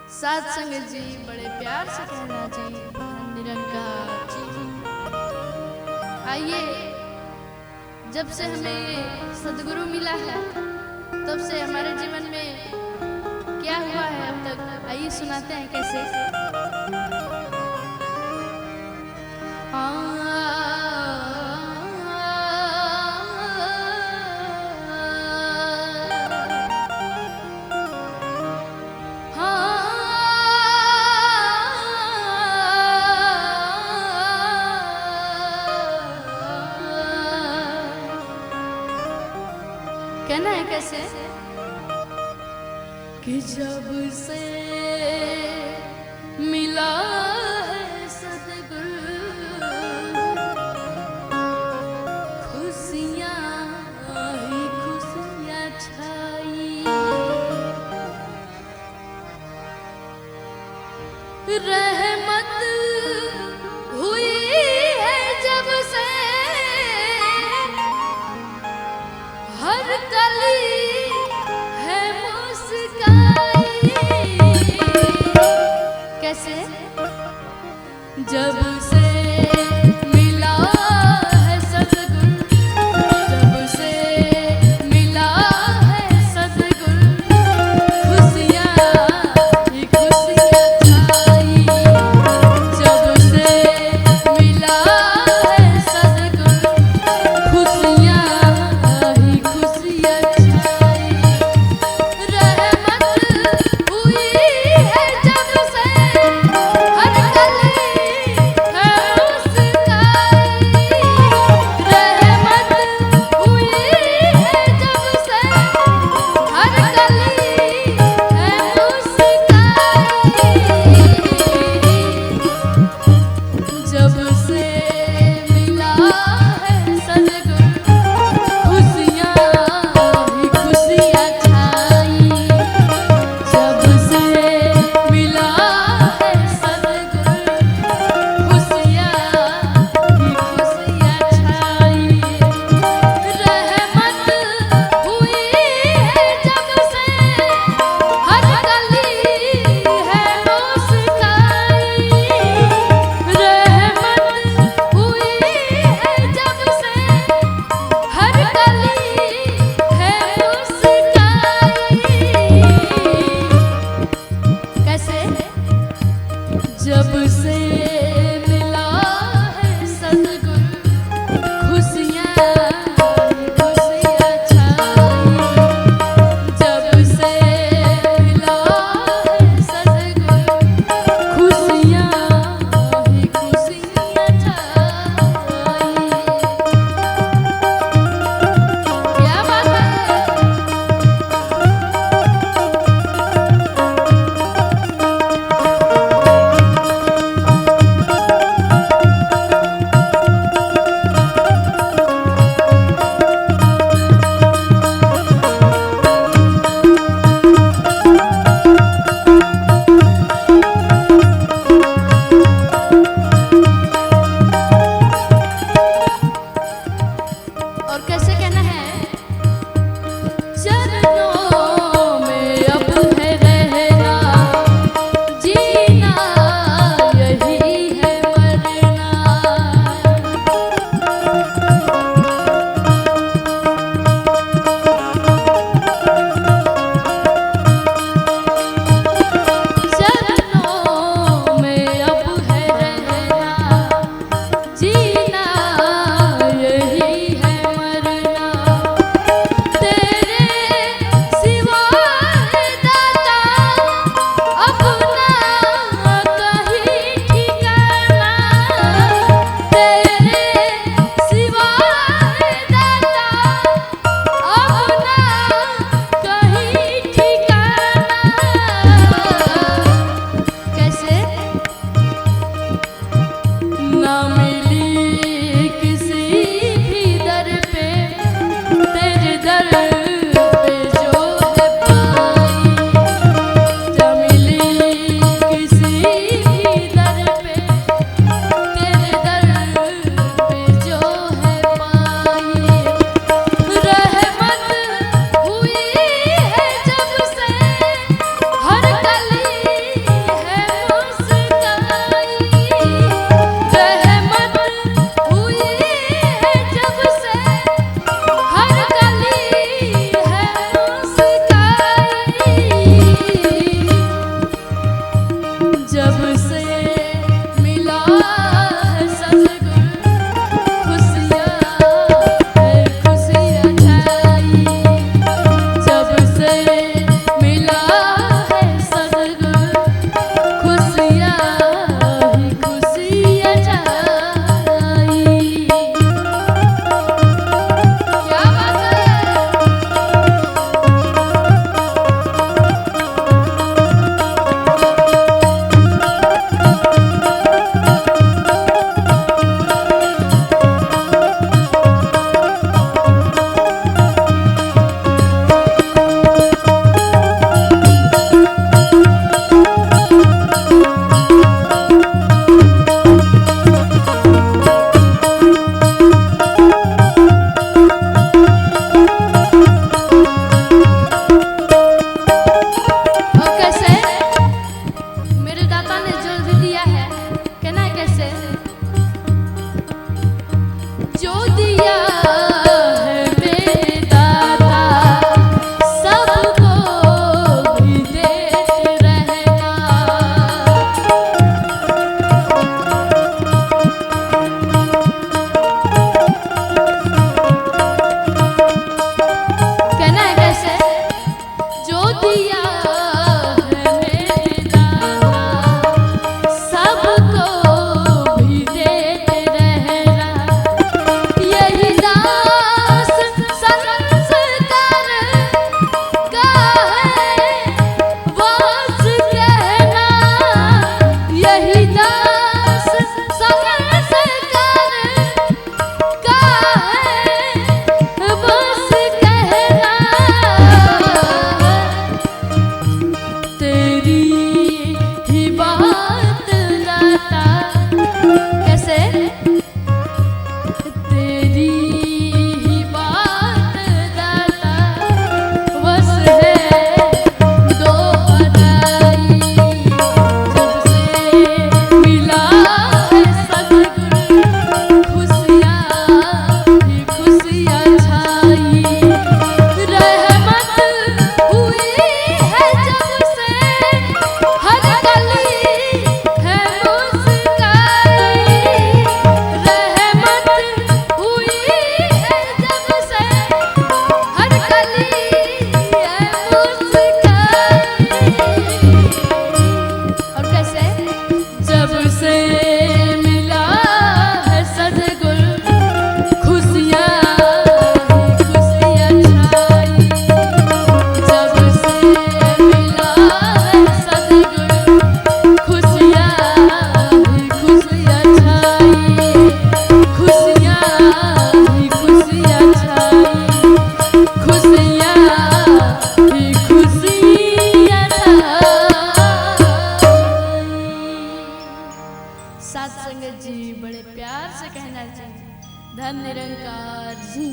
साध संगत जी बड़े प्यार से कहना जी निरंकार जी। आइए, जब से हमें ये सदगुरु मिला है तब से हमारे जीवन में क्या हुआ है अब तक, आइए सुनाते हैं कैसे। कहना है कैसे कि जब से मिला है सदगुरु खुशियाँ ही खुशियाँ छाई, रहमत हुई है जब से हर कली है मुस्काई। कैसे जब से मिला है सदगुरु, जब से मिला है सदगुरु खुशियाँ ही खुशियाँ छाई, जब से मिला है सदगुरु खुशियाँ ही खुशियाँ छाई, रहमत हुई है जब से हर कली जब से मिला है सदगुरु खुशियाँ छाई। जब से मिला है सदगुरु खुशियाँ छाई। क्या बात है। जो दिया है मेरे दाता सबको भी देते रहना। कहना है कैसे। जो दिया है मेरे दाता सबको भी देते रहना। यही दास संस्कार का है वास कहना। यही दास संस्कार का है वास कहना। तेरी ही बात दाता कैसे। तेरी ही बात दाता बस है दो अदाई। जब से मिला है सदगुरु खुशियाँ छाई। रहमत हुई है जब से हर गली है मुस्काई। रहमत हुई है जब से हर गली है मुस्काई। और कैसे। जब से मिला है सदगुरु खुशियाँ छाई। जब से मिला है सदगुरु खुशियाँ छाई। खुशियाँ छाई। खुशियाँ साथ संगत जी बड़े प्यार से कहना चाहिए धन निरंकार जी।